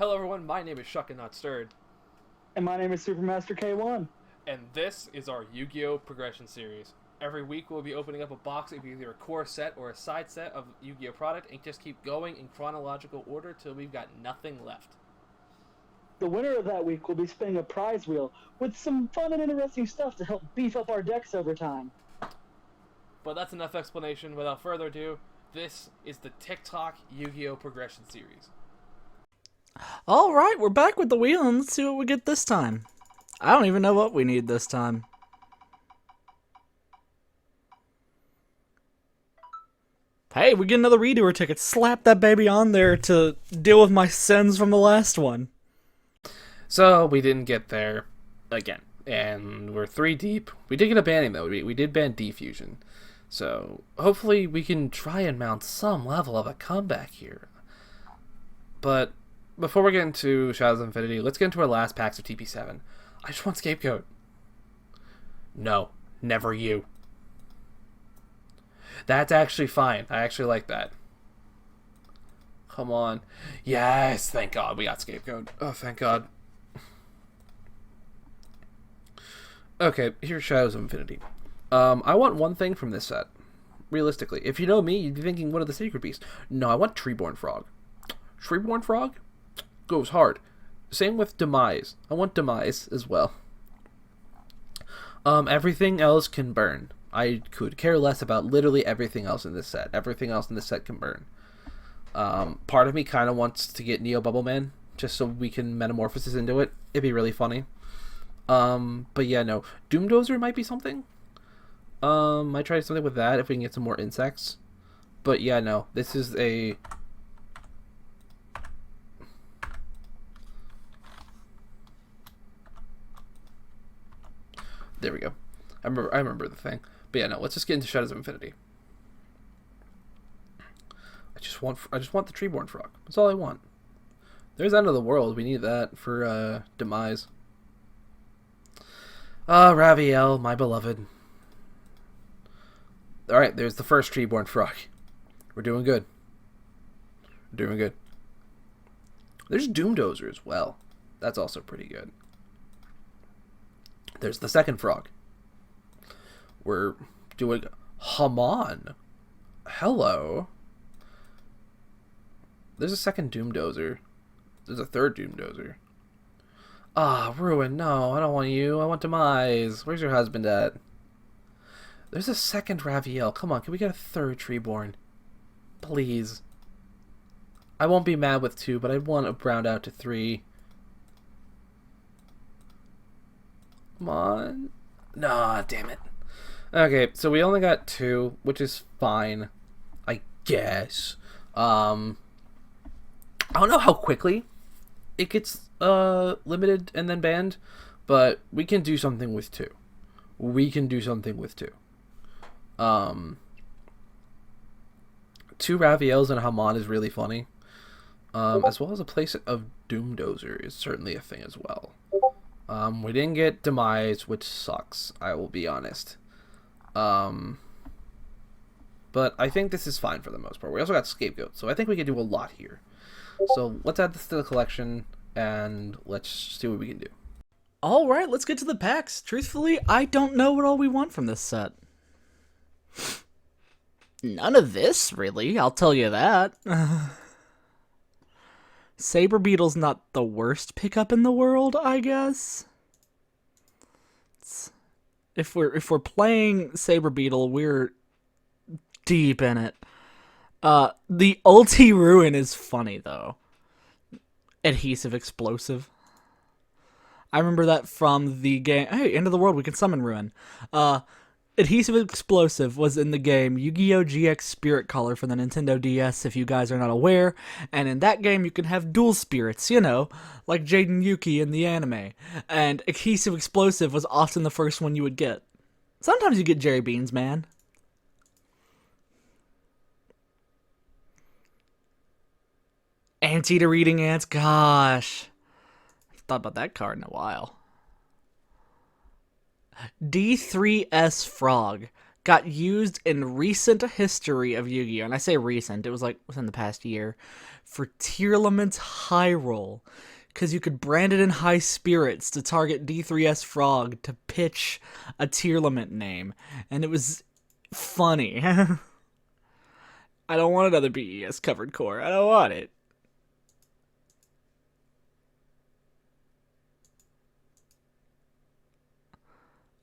Hello everyone, my name is Shucken, not Stirred, And my name is Supermaster K1. and this is our Yu-Gi-Oh! Progression series. Every week we'll be opening up a box of either a core set or a side set of Yu-Gi-Oh! Product and just keep going in chronological order till we've got nothing left. The winner of that week will be spinning a prize wheel with some fun and interesting stuff to help beef up our decks over time. But that's enough explanation. Without further ado, this is the TikTok Yu-Gi-Oh! Progression series. Alright, we're back with the wheel and let's see what we get this time. I don't even know what we need this time. Hey, we get another redoer ticket. Slap that baby on there to deal with my sins from the last one. So, we didn't get there again. And we're 3 deep. We did get a banning though. We did ban Defusion. So, hopefully we can try and mount some level of a comeback here. But before we get into Shadows of Infinity, let's get into our last packs of TP7. I just want Scapegoat. No, never you. That's actually fine. I actually like that. Come on. Yes, thank God we got Scapegoat. Oh, thank God. Okay, here's Shadows of Infinity. I want one thing from this set. Realistically. If you know me, you'd be thinking, what are the Sacred Beasts? No, I want Treeborn Frog. Treeborn Frog goes hard. Same with Demise. I want Demise as well. Everything else can burn. I could care less about literally everything else in this set. Everything else in this set can burn. Part of me kind of wants to get Neo Bubble Man, just so we can metamorphosis into it. It'd be really funny. But yeah, no. Doomdozer might be something. Might try something with that if we can get some more insects. But yeah, no. This is a... There we go. I remember the thing. But yeah, no, let's just get into Shadows of Infinity. I just want the Treeborn Frog. That's all I want. There's End of the World. We need that for Demise. Raviel, my beloved. Alright, there's the first Treeborn Frog. We're doing good. We're doing good. There's Doomdozer as well. That's also pretty good. There's the second frog. We're doing Haman. Hello. There's a second Doomdozer. There's a third Doomdozer. Ah, Ruin, no, I don't want you. I want Demise. Where's your husband at? There's a second Raviel. Come on, can we get a third Treeborn? Please. I won't be mad with 2, but I want to round out to 3. Come on. Nah, damn it. Okay, so we only got 2, which is fine, I guess. I don't know how quickly it gets limited and then banned, but we can do something with 2. We can do something with 2. 2 Raviels and a Haman is really funny. As well as a place of Doomdozer is certainly a thing as well. We didn't get Demise, which sucks, I will be honest. But I think this is fine for the most part. We also got Scapegoat, so I think we can do a lot here. So let's add this to the collection, and let's see what we can do. Alright, let's get to the packs. Truthfully, I don't know what all we want from this set. None of this, really, I'll tell you that. Saber Beetle's not the worst pickup in the world, I guess. If we're playing Saber Beetle, we're deep in it. The ulti Ruin is funny though. Adhesive Explosive. I remember that from the game. Hey, End of the World, we can summon Ruin. Adhesive Explosive was in the game Yu-Gi-Oh! GX Spirit Color for the Nintendo DS, if you guys are not aware. And in that game, you can have dual spirits, you know, like Jaden Yuki in the anime. And Adhesive Explosive was often the first one you would get. Sometimes you get Jerry Beans, man. Anteater Eating Ants, gosh. I've thought about that card in a while. D3S Frog. got used in recent history of Yu-Gi-Oh! And I say recent, it was like within the past year, for Tearlament's High Roll. Because you could brand it in high spirits to target D3S Frog to pitch a Tearlament name. And it was funny. I don't want another BES covered core. I don't want it.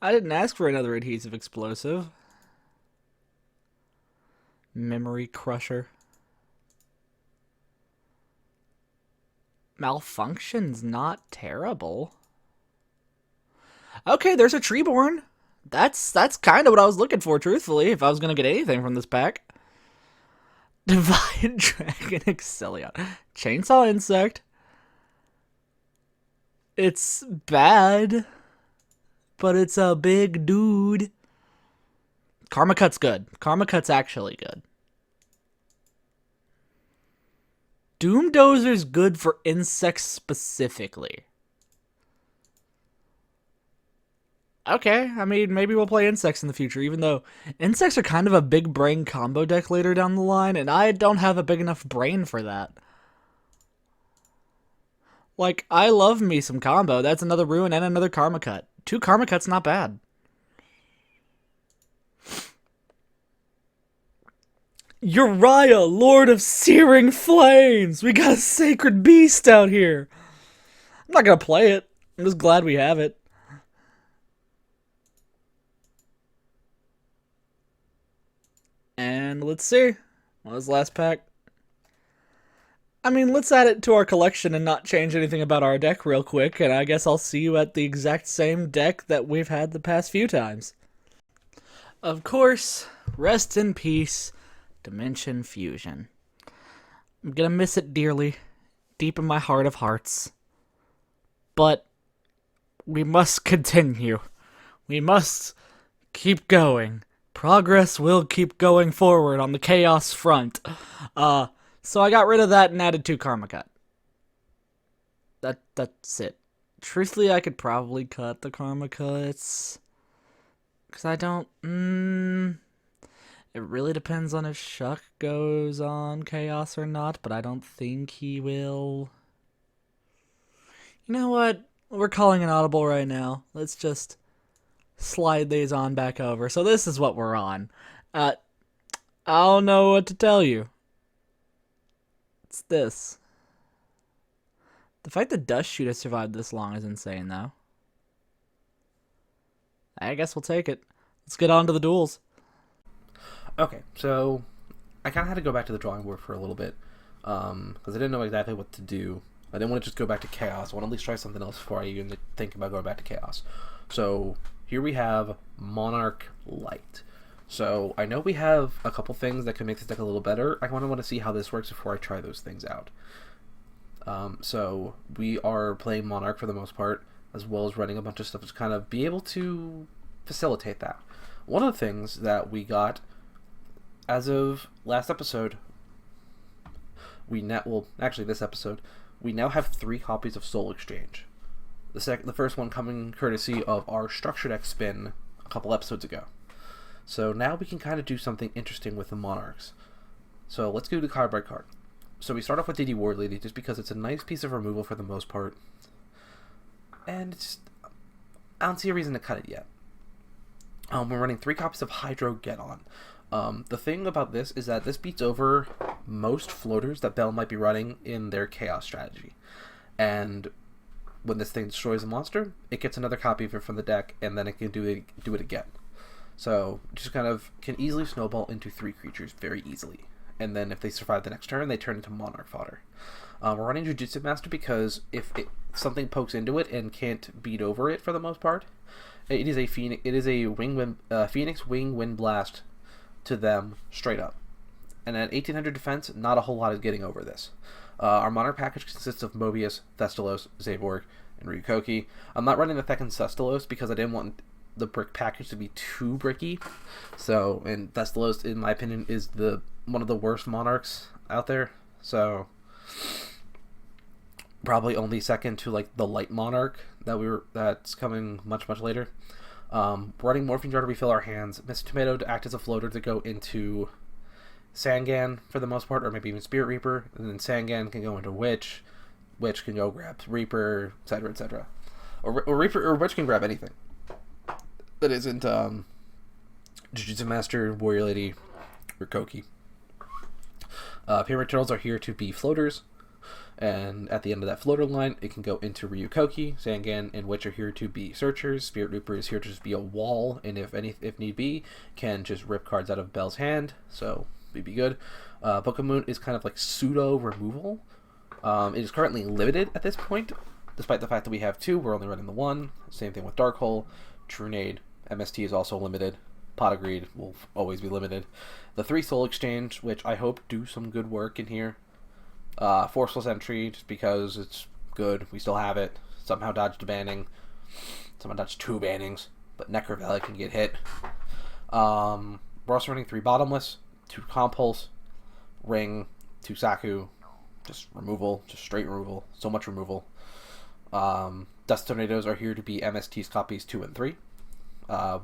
I didn't ask for another adhesive explosive. Memory Crusher. Malfunction's not terrible. Okay, there's a Treeborn. That's kind of what I was looking for, truthfully, if I was going to get anything from this pack. Divine Dragon Excellion. Chainsaw Insect. It's bad, but it's a big dude. Karma Cut's good. Karma Cut's actually good. Doom Dozer's good for insects specifically. Okay, I mean, maybe we'll play insects in the future, even though insects are kind of a big brain combo deck later down the line, and I don't have a big enough brain for that. Like, I love me some combo. That's another Ruin and another Karma Cut. 2 Karma Cuts, not bad. Uriah, Lord of Searing Flames! We got a Sacred Beast out here! I'm not gonna play it. I'm just glad we have it. And let's see. What was the last pack? I mean, let's add it to our collection and not change anything about our deck real quick, and I guess I'll see you at the exact same deck that we've had the past few times. Of course, rest in peace, Dimension Fusion. I'm gonna miss it dearly, deep in my heart of hearts. But we must continue. We must keep going. Progress will keep going forward on the Chaos front. So I got rid of that and added 2 Karma Cut. That's it. Truthfully, I could probably cut the Karma Cuts. Because I don't... It really depends on if Shuck goes on Chaos or not, but I don't think he will. You know what? We're calling an audible right now. Let's just slide these on back over. So this is what we're on. I don't know what to tell you. It's this. The fact that Dust Shoot has survived this long is insane, though. I guess we'll take it. Let's get on to the duels. Okay, so I kind of had to go back to the drawing board for a little bit because I didn't know exactly what to do. I didn't want to just go back to Chaos. I want to at least try something else before I even think about going back to Chaos. So here we have Monarch Light. So I know we have a couple things that can make this deck a little better. I want to see how this works before I try those things out. So we are playing Monarch for the most part, as well as running a bunch of stuff to kind of be able to facilitate that. One of the things that we got as of last episode, this episode, we now have 3 copies of Soul Exchange. The first one coming courtesy of our Structure Deck spin a couple episodes ago. So now we can kind of do something interesting with the Monarchs. So let's go to card by card. So we start off with DD Ward Lady just because it's a nice piece of removal for the most part. And I don't see a reason to cut it yet. We're running 3 copies of Hydro Get On. The thing about this is that this beats over most floaters that Bell might be running in their Chaos strategy. And when this thing destroys a monster, it gets another copy of it from the deck, and then it can do it again. So just kind of can easily snowball into 3 creatures very easily. And then if they survive the next turn, they turn into Monarch fodder. We're running Jujutsu Master because if something pokes into it and can't beat over it for the most part, it is a Phoenix Wing Wind Blast to them straight up. And at 1800 defense, not a whole lot is getting over this. Our Monarch package consists of Mobius, Thestalos, Zaborg, and Ryukoki. I'm not running the Thek and Thestalos because I didn't want the brick package to be too bricky. So, and Thestalos, in my opinion, is one of the worst Monarchs out there. So, probably only second to like the Light Monarch that's coming much later. Running Morphine Jar to refill our hands. Mr. Tomato to act as a floater to go into Sangan for the most part, or maybe even Spirit Reaper. And then Sangan can go into Witch. Witch can go grab Reaper, etc., etc. Or Reaper or Witch can grab anything that isn't Jujutsu Master, Warrior Lady, or Koki. Pyramid Turtles are here to be floaters, and at the end of that floater line, it can go into Ryukoki. Sangan and Witch are here to be searchers. Spirit Reaper is here to just be a wall, and if need be, can just rip cards out of Bell's hand, so we'd be good. Book of Moon is kind of like pseudo removal. It is currently limited at this point, despite the fact that we have 2. We're only running the 1. Same thing with Dark Hole, Trunade. MST is also limited. Pot of Greed will always be limited. The 3 Soul Exchange, which I hope do some good work in here. Forceless Entry, just because it's good. We still have it. Somehow dodged a banning. Somehow dodged 2 bannings. But Necro Valley can get hit. We're also running 3 Bottomless, 2 Compulse, Ring, 2 Saku. Just removal. Just straight removal. So much removal. Dust Tornadoes are here to be MST's copies 2 and 3.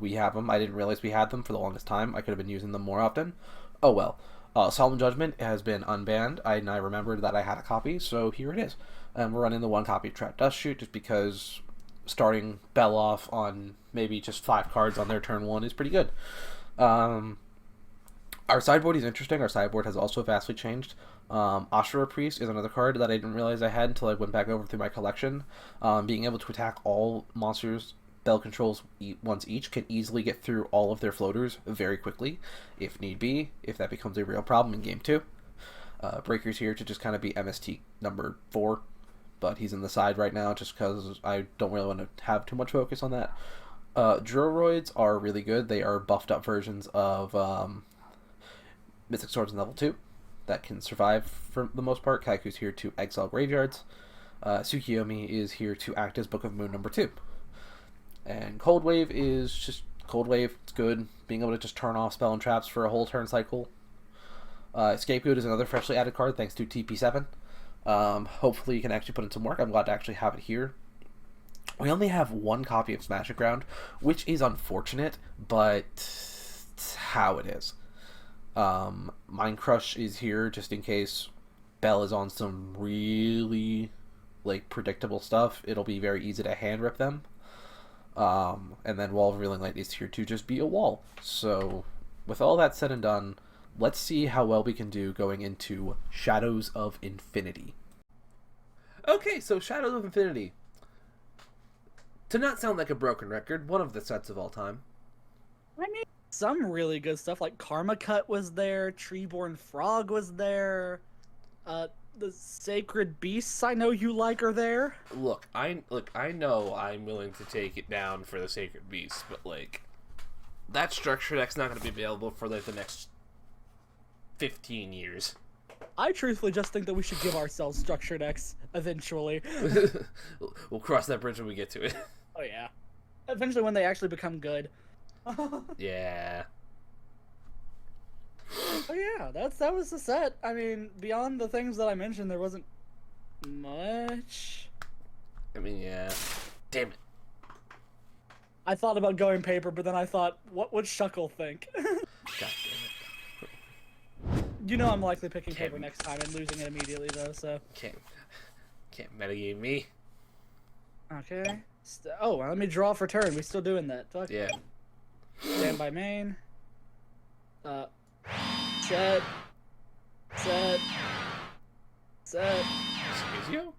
We have them. I didn't realize we had them for the longest time. I could have been using them more often. Oh well. Solemn Judgment has been unbanned, and I remembered that I had a copy, so here it is. And we're running the 1 copy of Trap Dust Shoot, just because starting Bell off on maybe just 5 cards on their turn 1 is pretty good. Our sideboard is interesting. Our sideboard has also vastly changed. Ashura Priest is another card that I didn't realize I had until I went back over through my collection. Being able to attack all monsters Bell controls once each can easily get through all of their floaters very quickly, if need be, if that becomes a real problem in Game 2. Breaker's here to just kind of be MST number 4, but he's in the side right now just because I don't really want to have too much focus on that. Droroids are really good. They are buffed up versions of Mystic Swords in level 2 that can survive for the most part. Kaiku's here to exile graveyards. Tsukiyomi is here to act as Book of Moon number 2. And Cold Wave is just Cold Wave. It's good. Being able to just turn off spell and traps for a whole turn cycle. Scapegoat is another freshly added card thanks to TP7. Hopefully you can actually put in some work. I'm glad to actually have it here. We only have 1 copy of Smash It Ground, which is unfortunate, but it's how it is. Mind Crush is here just in case Bell is on some really predictable stuff. It'll be very easy to hand rip them. And then Wall of Reeling Light is here to just be a wall. So, with all that said and done, let's see how well we can do going into Shadows of Infinity. Okay, so Shadows of Infinity. To not sound like a broken record, one of the sets of all time. I mean, some really good stuff, like Karma Cut was there, Treeborn Frog was there, the Sacred Beasts I know you like are there. Look, I know I'm willing to take it down for the Sacred Beasts, but that structure deck's not going to be available for the next 15 years. I truthfully just think that we should give ourselves structure decks eventually. We'll cross that bridge when we get to it. Oh yeah, eventually when they actually become good. Yeah. Oh yeah, that was the set. I mean, beyond the things that I mentioned, there wasn't much. I mean, yeah. Damn it. I thought about going paper, but then I thought, what would Shuckle think? God damn it. You know I'm likely picking paper next time and losing it immediately, though, so... Can't metagame me. Okay. Oh, well, let me draw for turn. We still doing that. Fuck. Yeah. Stand by main. Set. Excuse you?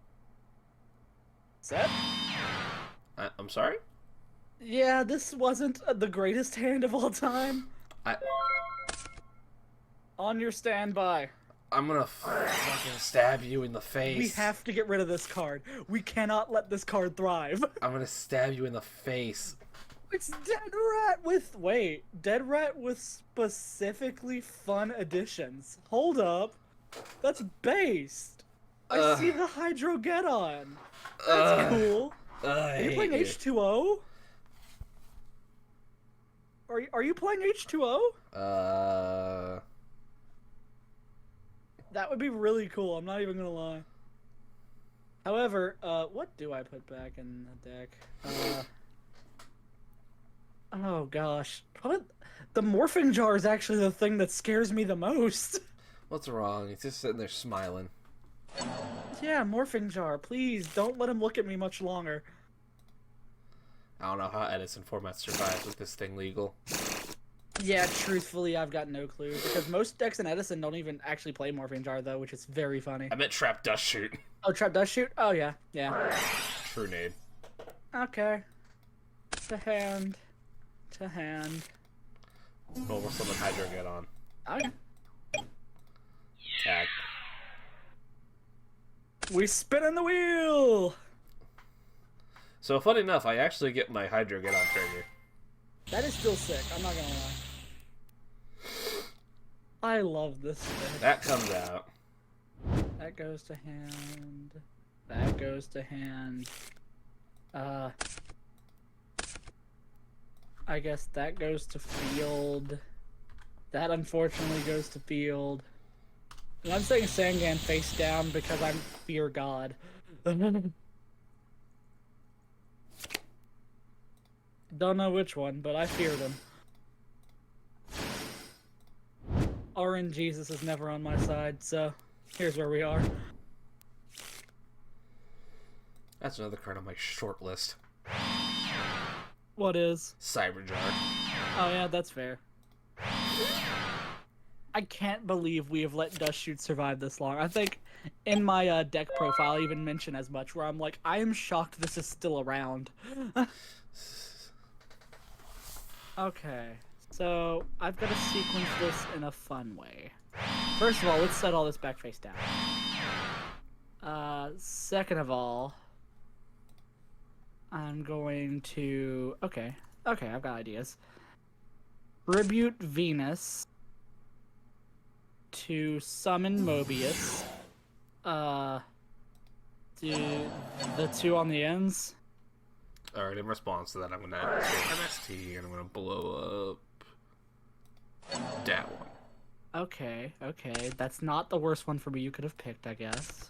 Set? I'm sorry? Yeah, this wasn't the greatest hand of all time. On your standby. I'm gonna fucking stab you in the face. We have to get rid of this card. We cannot let this card thrive. I'm gonna stab you in the face. It's Dead Rat with specifically fun additions. Hold up. That's based. I see the Hydrogeddon. That's cool. Are you playing H2O? Are you playing H2O? That would be really cool, I'm not even gonna lie. However, what do I put back in the deck? Oh gosh. What? The morphing jar is actually the thing that scares me the most. What's wrong? He's just sitting there smiling. Yeah, morphing jar. Please don't let him look at me much longer. I don't know how Edison format survives with this thing legal. Yeah, truthfully, I've got no clue because most decks in Edison don't even actually play morphing jar though, which is very funny. I meant trap dust shoot. Oh, trap does shoot? Oh yeah, yeah. True nade. Okay. To hand. To hand. Roll with someone Hydro get on. Okay. Tag. We spinning the wheel. So funny enough, I actually get my Hydro get on trigger. That is still sick. I'm not gonna lie. I love this thing. That comes out. That goes to hand. That goes to hand. I guess that goes to field. That unfortunately goes to field. And I'm saying Sangan face down because I'm fear god. Don't know which one, but I fear them. RN Jesus is never on my side, so here's where we are. That's another card on my short list. What is? Cyberjar. Oh yeah, that's fair. I can't believe we have let Dust Shoot survive this long. I think in my deck profile I even mention as much, where I'm like, I am shocked this is still around. Okay, so I've got to sequence this in a fun way. First of all, let's set all this back face down. Second of all, I'm going to... Okay, I've got ideas. Tribute Venus to summon Mobius. Do the two on the ends. Alright, in response to that, I'm gonna add MST and I'm gonna blow up that one. Okay, that's not the worst one for me you could have picked, I guess.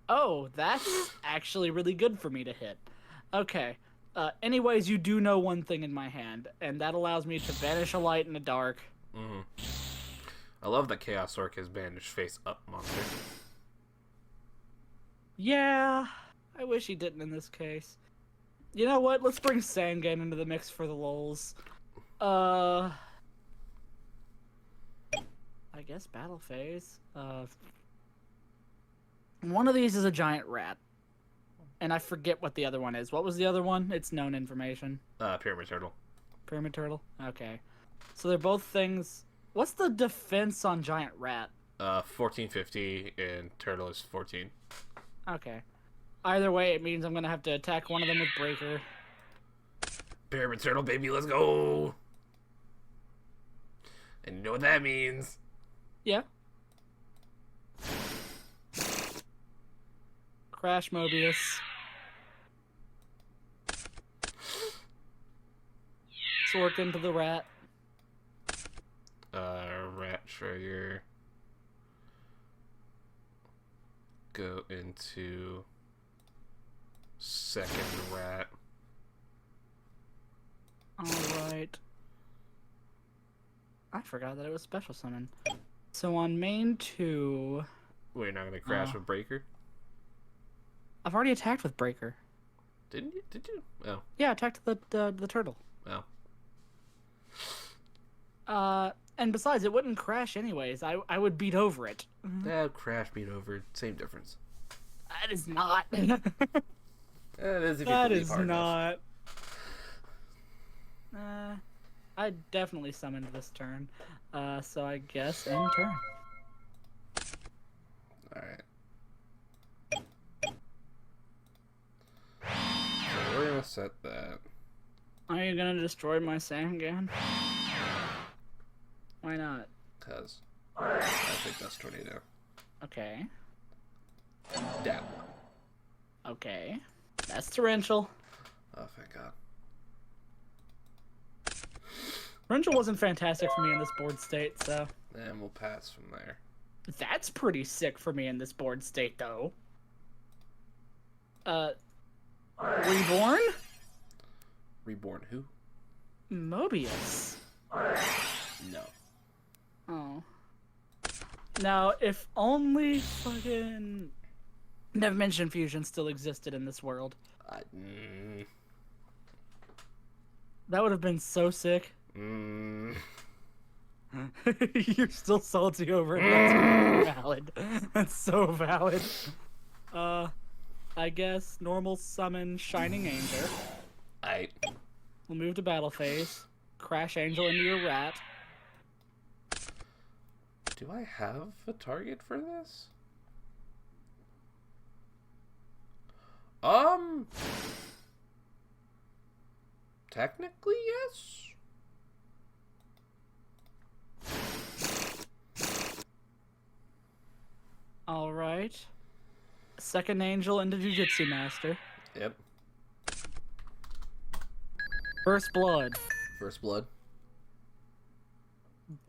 Oh, that's actually really good for me to hit. Okay. Anyways, you do know one thing in my hand, and that allows me to banish a light and a dark. Mm-hmm. I love that Chaos Orc has banished face up monster. Yeah, I wish he didn't in this case. You know what? Let's bring Sangan into the mix for the lulz. I guess battle phase. One of these is a giant rat. And I forget what the other one is. What was the other one? It's known information. Pyramid Turtle. Pyramid Turtle? Okay. So they're both things... What's the defense on giant rat? 1450 and Turtle is 14. Okay. Either way, it means I'm gonna have to attack one of them with Breaker. Pyramid Turtle, baby, let's go! And you know what that means. Yeah. Crash Mobius. Sork into the rat. Rat trigger. Go into second rat. Alright. I forgot that it was special summon. So on main 2... Wait, you're not gonna crash with Breaker? I've already attacked with Breaker. Didn't you? Did you? Oh. Yeah, I attacked the turtle. Oh. And besides, it wouldn't crash anyways. I would beat over it. Yeah, crash beat over. Same difference. That is not. It is if you That believe is hard enough. not. I definitely summoned this turn. So I guess end turn. Alright. So we're gonna set that. Are you gonna destroy my Sangan? Why not? Because I think that's Tornado. Okay. That one. Okay. That's torrential. Oh, thank God. Torrential wasn't fantastic for me in this board state, so... And we'll pass from there. That's pretty sick for me in this board state, though. Reborn? Reborn who? Mobius. No. Oh. Now, if only fucking Dimension Fusion still existed in this world. That would have been so sick. You're still salty over it. That's valid. That's so valid. I guess normal summon Shining Angel. We'll move to battle phase. Crash Angel into your rat. Do I have a target for this? Technically, yes. Alright. Second Angel into Jujutsu Master. Yep. First Blood. First blood.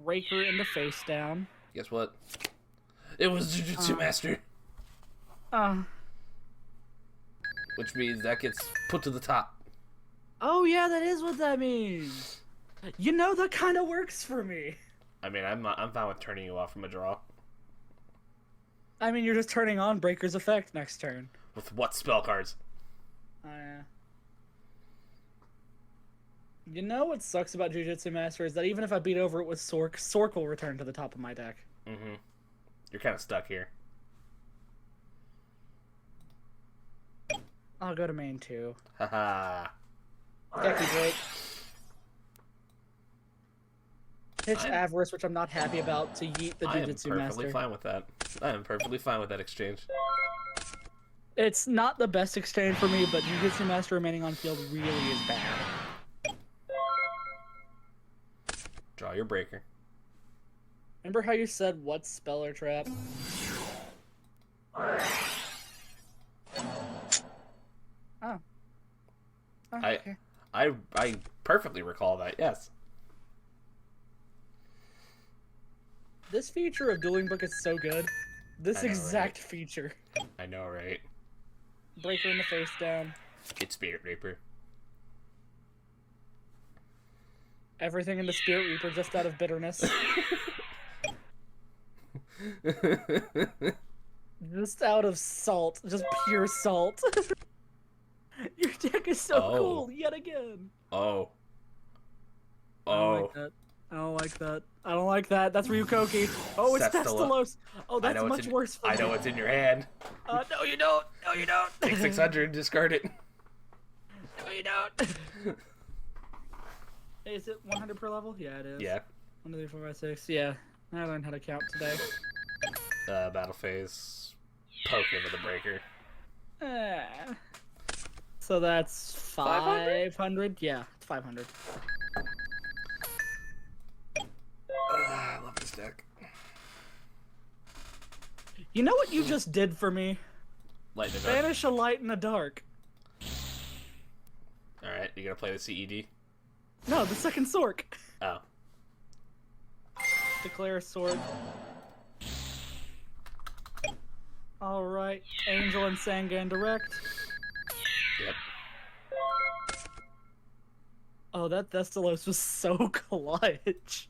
Breaker into Face Down. Guess what? It was Jujutsu Master. Which means that gets put to the top. Oh yeah, that is what that means. You know, that kind of works for me. I mean, I'm fine with turning you off from a draw. I mean, you're just turning on Breaker's effect next turn. With what spell cards? Yeah. You know what sucks about Jujutsu Master is that even if I beat over it with Sork, Sork will return to the top of my deck. Mm-hmm. You're kind of stuck here. I'll go to main 2. Haha. Decky Drake. Pitch Avarice, which I'm not happy about, to yeet the Jujutsu I am perfectly Master. fine with that. I am perfectly fine with that exchange. It's not the best exchange for me, but Jujutsu Master remaining on field really is bad. Draw your breaker. Remember how you said what spell or trap? Oh. Okay. I perfectly recall that, yes. This feature of Dueling Book is so good. This I know, exact right? feature. I know, right? Breaker in the Face Down. It's Spirit Reaper. Everything in the Spirit Reaper just out of bitterness. Just out of salt. Just pure salt. Your deck is so cool, yet again. Oh. I don't like that. I don't like that. I don't like that. That's Ryukoki. Oh, it's Testalos. Oh, that's much worse for me. I know it's in your hand. No, you don't. No, you don't. Take 600, discard it. No, you don't. Is it 100 per level? Yeah, it is. Yeah. 1, 2, 3, 4, 5, 6. Yeah. I learned how to count today. Battle phase. Poke into the breaker. So that's 500? Yeah, it's 500. I love this deck. You know what you just did for me? Light in the dark. Banish a light in the dark. Alright, you gonna play the CED? No, the second Sork. Oh. Declare Sword. Alright, Angel and Sangan Direct. Yep. Oh, that Thestalos was so clutch.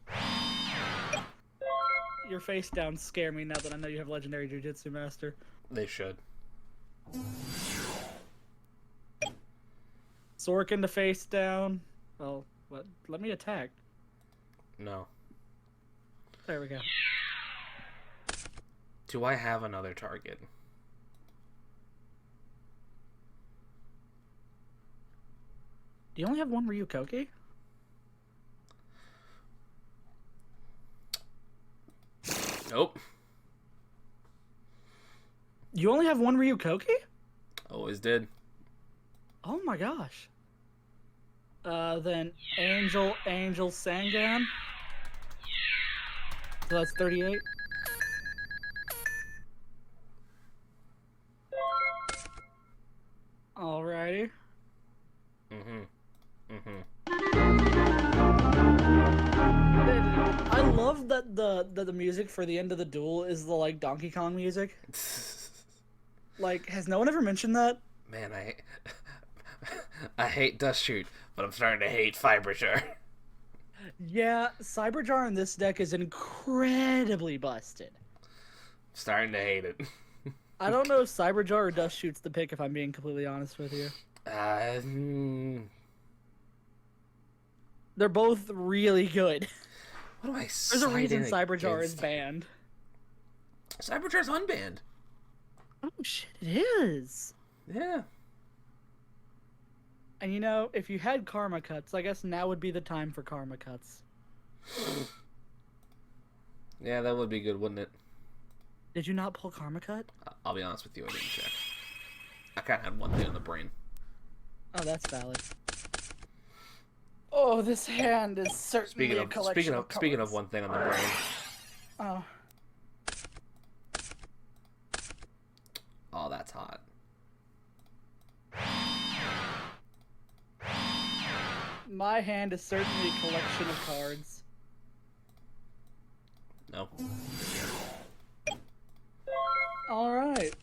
Your face downs scare me now that I know you have Legendary Jujutsu Master. They should. Sork into face down. Oh, what? Let me attack. No. There we go. Do I have another target? Do you only have one Ryukoki? Nope. You only have one Ryukoki? Always did. Oh my gosh. Then Angel, Sangan. So that's 38. Alrighty. I love that the music for the end of the duel is the like Donkey Kong music. Like, has no one ever mentioned that? Man, I hate Dust Shoot, but I'm starting to hate Fiberjar. Yeah, Cyberjar in this deck is incredibly busted. Starting to hate it. I don't know if Cyberjar or Dust Shoot's the pick, if I'm being completely honest with you. They're both really good. What am I There's a reason siding Cyberjar is against? banned. Cyberjar's unbanned. Oh shit, it is. Yeah. And you know, if you had Karma Cuts, I guess now would be the time for Karma Cuts. Yeah, that would be good, wouldn't it? Did you not pull Karma Cut? I'll be honest with you, I didn't check. I kind of had one thing on the brain. Oh, that's valid. Oh, this hand is certainly a collection of cards. Speaking of one thing on the brain. Oh. Oh, that's hot. My hand is certainly a collection of cards. No. Alright.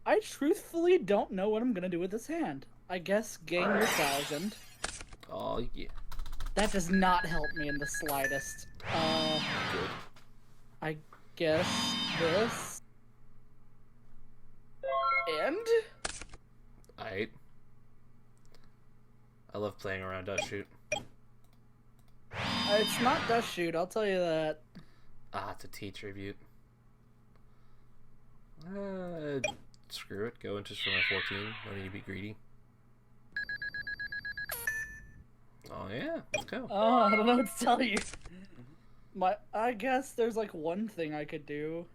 I truthfully don't know what I'm gonna do with this hand. I guess gain your 1,000. Oh, yeah. That does not help me in the slightest. Good. I guess this. And? Alright. I love playing around Dust Shoot. It's not Dust Shoot, I'll tell you that. Ah, it's a T tribute. Screw it. Go into for my 14. No need to be greedy. Oh yeah, let's go. Oh, I don't know what to tell you. I guess there's like one thing I could do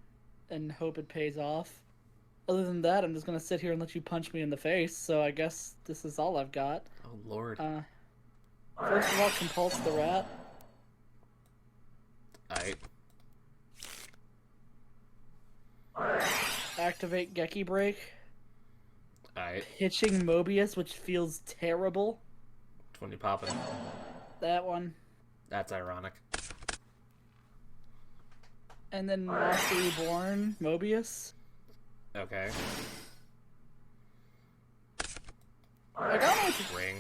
and hope it pays off. Other than that, I'm just gonna sit here and let you punch me in the face, so I guess this is all I've got. Oh lord. First of all, Compulse the Rat. Alright. Activate Geki Break. Alright. Pitching Mobius, which feels terrible. 20 popping. That one. That's ironic. And then Monster Reborn, Mobius. Okay. I got one. Ring.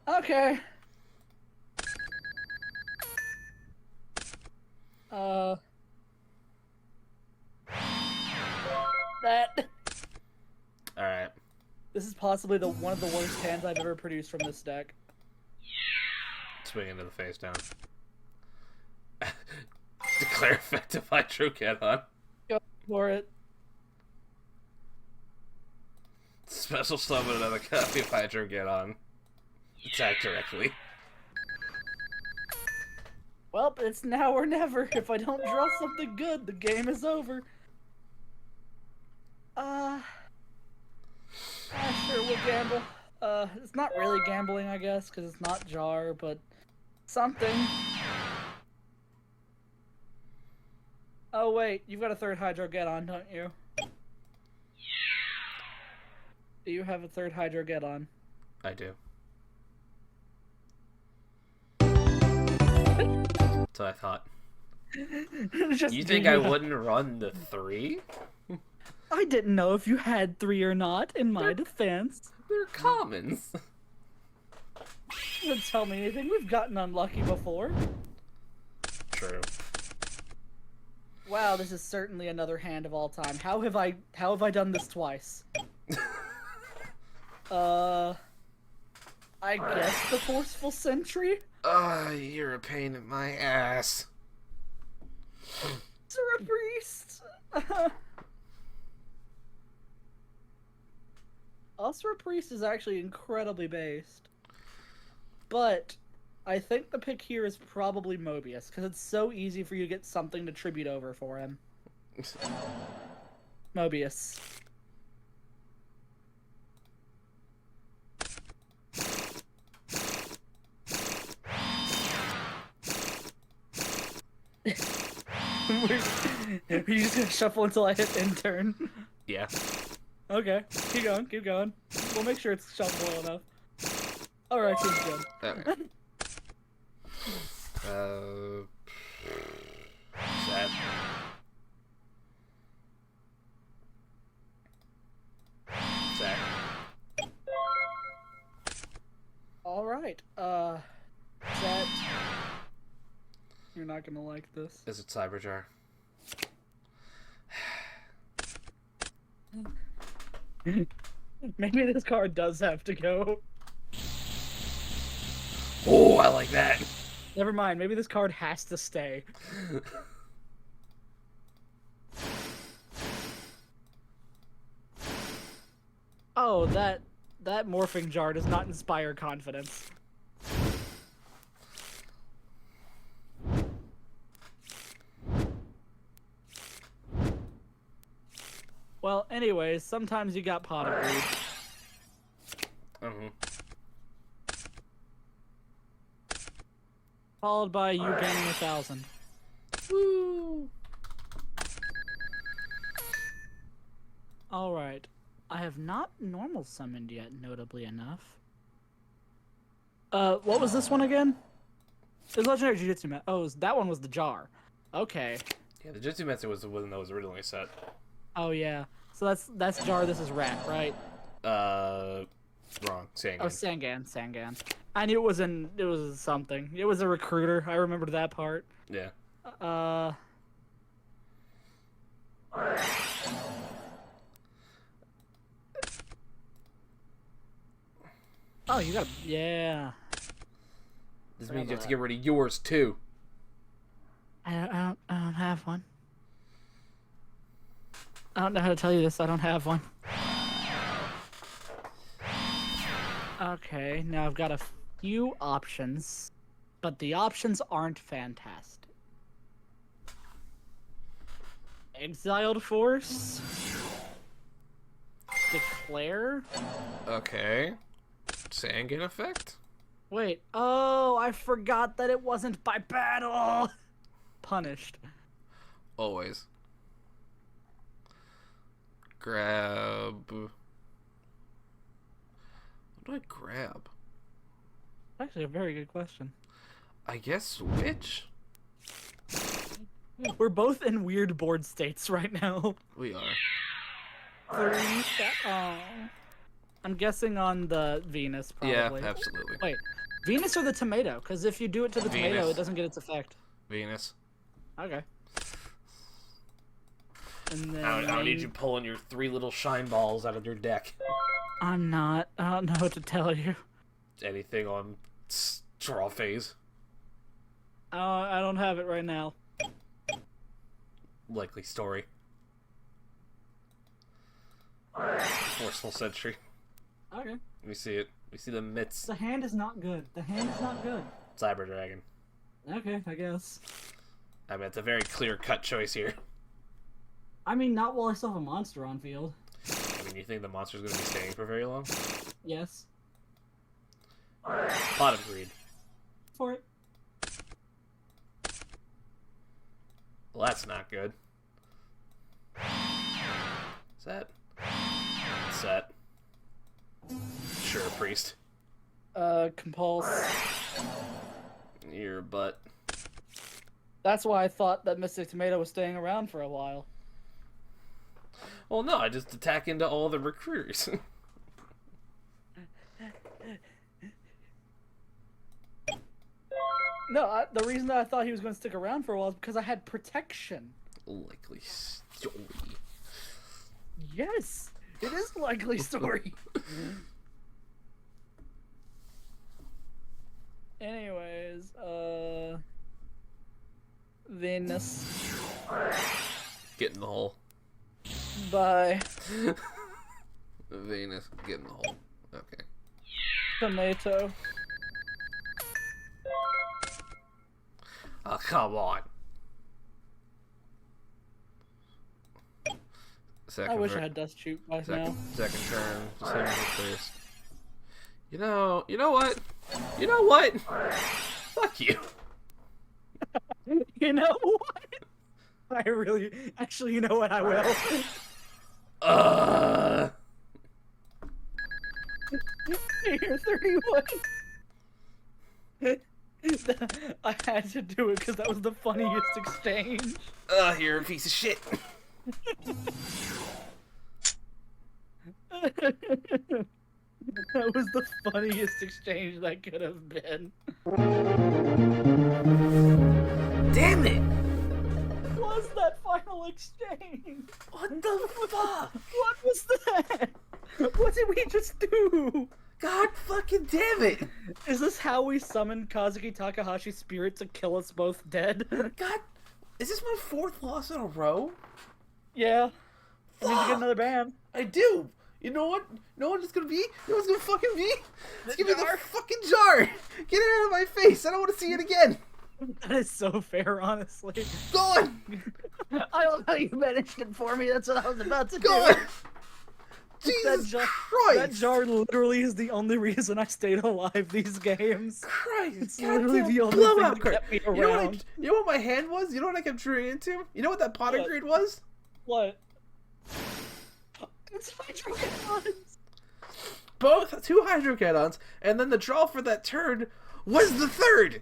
Okay. That. Alright. This is possibly one of the worst hands I've ever produced from this deck. Swing into the face down. Declare effective Hydro Cannon. Go for it. Special summon another copy of Hydro Cannon. Attack directly. Well, it's now or never. If I don't draw something good, the game is over. Sure, we'll gamble. It's not really gambling, I guess, because it's not Jar, but something. Oh, wait, you've got a third Hydro Get-On, don't you? Do you have a third Hydro Get-On? I do. So I thought. You think I wouldn't run the 3? I didn't know if you had 3 or not, in my defense. They're commons. Doesn't tell me anything. We've gotten unlucky before. True. Wow, this is certainly another hand of all time. How have I done this twice? I guess the Forceful Sentry? You're a pain in my ass. Sir Priest! Usra Priest is actually incredibly based. But I think the pick here is probably Mobius, because it's so easy for you to get something to tribute over for him. Mobius. Are you just gonna shuffle until I hit end turn? Yeah. Okay, keep going, keep going. We'll make sure it's shuffleable enough. Alright, seems good. Okay. Sad. not gonna like this. Is it Cyberjar? Maybe this card does have to go. Oh, I like that. Never mind. Maybe this card has to stay. Oh, that morphing jar does not inspire confidence. Well, anyways, sometimes you got pot of greed. Followed by you gaining 1,000. Woo! Alright. I have not normal summoned yet, notably enough. What was this one again? It was Legendary Jujutsu Mat. Oh, that one was the jar. Okay. Yeah, the Jutsumetsu was the one that was originally set. Oh yeah. So that's jar, this is rat, right? Wrong. Sangan. Oh, Sangan. I knew it was something. It was a recruiter. I remembered that part. Yeah. Oh, you got yeah. This means you have to get rid of yours too. I don't have one. I don't know how to tell you this. I don't have one. Okay, now I've got a few options, but the options aren't fantastic. Exiled Force. Declare. Okay. Sangan effect? Wait, oh, I forgot that it wasn't by battle! Punished. Always. Grab. What do I grab? Actually, a very good question. I guess switch? We're both in weird board states right now. We are. I'm guessing on the Venus, probably. Yeah, absolutely. Wait, Venus or the tomato? Because if you do it to the tomato, Venus. it doesn't get its effect. Venus. Okay. And then I don't need you pulling your 3 little shine balls out of your deck. I'm not. I don't know what to tell you. Anything on draw phase. I don't have it right now. Likely story. Forceful Sentry. Okay. We see it. We see the mitts. The hand is not good. The hand is not good. Cyber Dragon. Okay, I guess. I mean, it's a very clear-cut choice here. I mean, not while I still have a monster on field. I mean, you think the monster's going to be staying for very long? Yes. Pot of Greed. For it. Well, that's not good. Set. Set. Sure, Priest. Compulse. Your butt. That's why I thought that Mystic Tomato was staying around for a while. Well, no, I just attack into all the recruiters. No, the reason that I thought he was going to stick around for a while is because I had protection. Likely story. Yes, it is a likely story. Anyways, Venus. Get in the hole. Bye. Venus, get in the hole. Okay. Tomato. Oh, come on. Second I wish ver- I had Dust Shoot by now. Second turn. Just hit him first. You know what? You know what? Fuck you. You know what? Actually, you know what? I will. You're 31. I had to do it because that was the funniest exchange. You're a piece of shit. That was the funniest exchange that could have been. Damn it! Was that final exchange? What the fuck? What was that? What did we just do? God fucking damn it! Is this how we summoned Kazuki Takahashi's spirit to kill us both dead? God, is this my 4th loss in a row? Yeah. I need to Fuck. get another ban. I do. You know what? You know what it's gonna be? You know what's gonna fucking be? It's gonna be the fucking jar. Get it out of my face. I don't want to see it again. That is so fair, honestly. Go on. I don't know you managed it for me. That's what I was about to Go do. on. Jesus That Christ. jar literally is the only reason I stayed alive these games. Christ. It's literally Goddamn the only blowout thing that card. kept me You know, around. you know what my hand was? You know what I kept turning into? You know what that potting What? grade was? What? It's Hydrocanons! Both 2 Hydrocannons, and then the draw for that turn was the 3rd.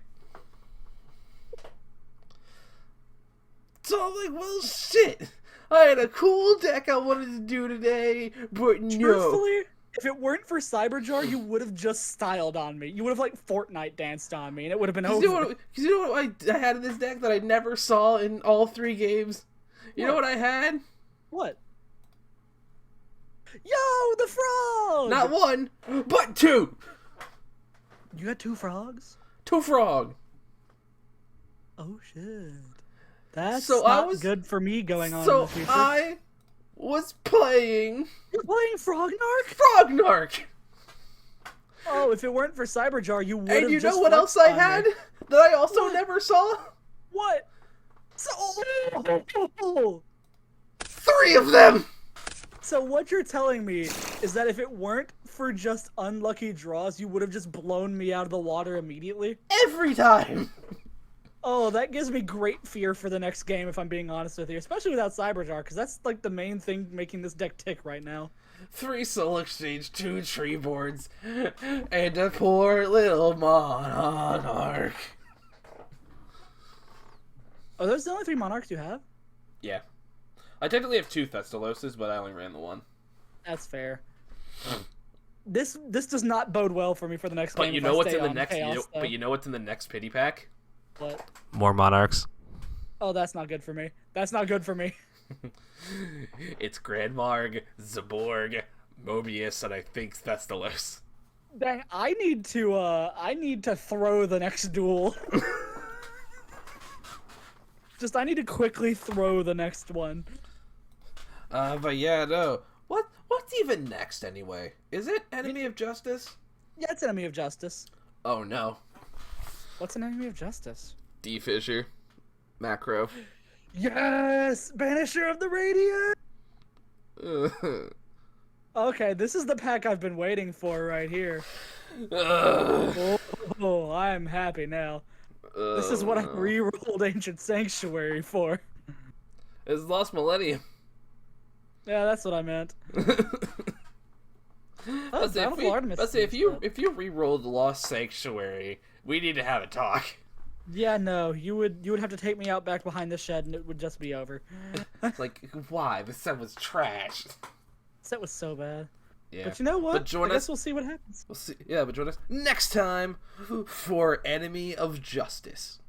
So I'm like, well, shit. I had a cool deck I wanted to do today, but no. Truthfully, if it weren't for Cyberjar, you would have just styled on me. You would have, like, Fortnite danced on me, and it would have been over. Cause you know what I had in this deck that I never saw in all 3 games? You know what I had? What? Yo, the frog! Not 1, but 2. You had 2 frogs? 2 frog. Oh, shit. That's So not I was good for me going on in So the future. I was playing You're playing Frognark? Frognark. Oh, if it weren't for Cyberjar, you would have And you just know what else I flexed on had me. that I also What? never saw? What? So... 3 of them. So what you're telling me is that if it weren't for just unlucky draws, you would have just blown me out of the water immediately? Every time. Oh, that gives me great fear for the next game, if I'm being honest with you. Especially without Cyberjar, because that's like the main thing making this deck tick right now. 3 Soul Exchange, 2 tree boards, and a poor little monarch. Are those the only 3 Monarchs you have? Yeah. I technically have 2 Thestaloses, but I only ran the 1. That's fair. This does not bode well for me for the next But game. you if know I what's stay in the on next? Chaos, though. But you know what's in the next pity pack? What? More Monarchs. Oh, that's not good for me. That's not good for me. It's Grandmarg, Zaborg, Mobius, and I think Thestalos. Dang, I need to throw the next duel. I need to quickly throw the next one. But yeah, no. What's even next anyway? Is it Enemy of Justice? Yeah, it's Enemy of Justice. Oh no. What's an Enemy of Justice? D Fissure. Macro. Yes! Banisher of the Radiant! Okay, this is the pack I've been waiting for right here. Oh, I'm happy now. This is what I re-rolled Ancient Sanctuary for. It's Lost Millennium. Yeah, that's what I meant. Let's say if you re-rolled Lost Sanctuary, we need to have a talk. Yeah, no, you would have to take me out back behind the shed and it would just be over. Like, why? The set was trash. Set was so bad. Yeah. But you know what? But join I guess us. we'll see what happens. We'll see. Yeah, but join us next time for Enemy of Justice.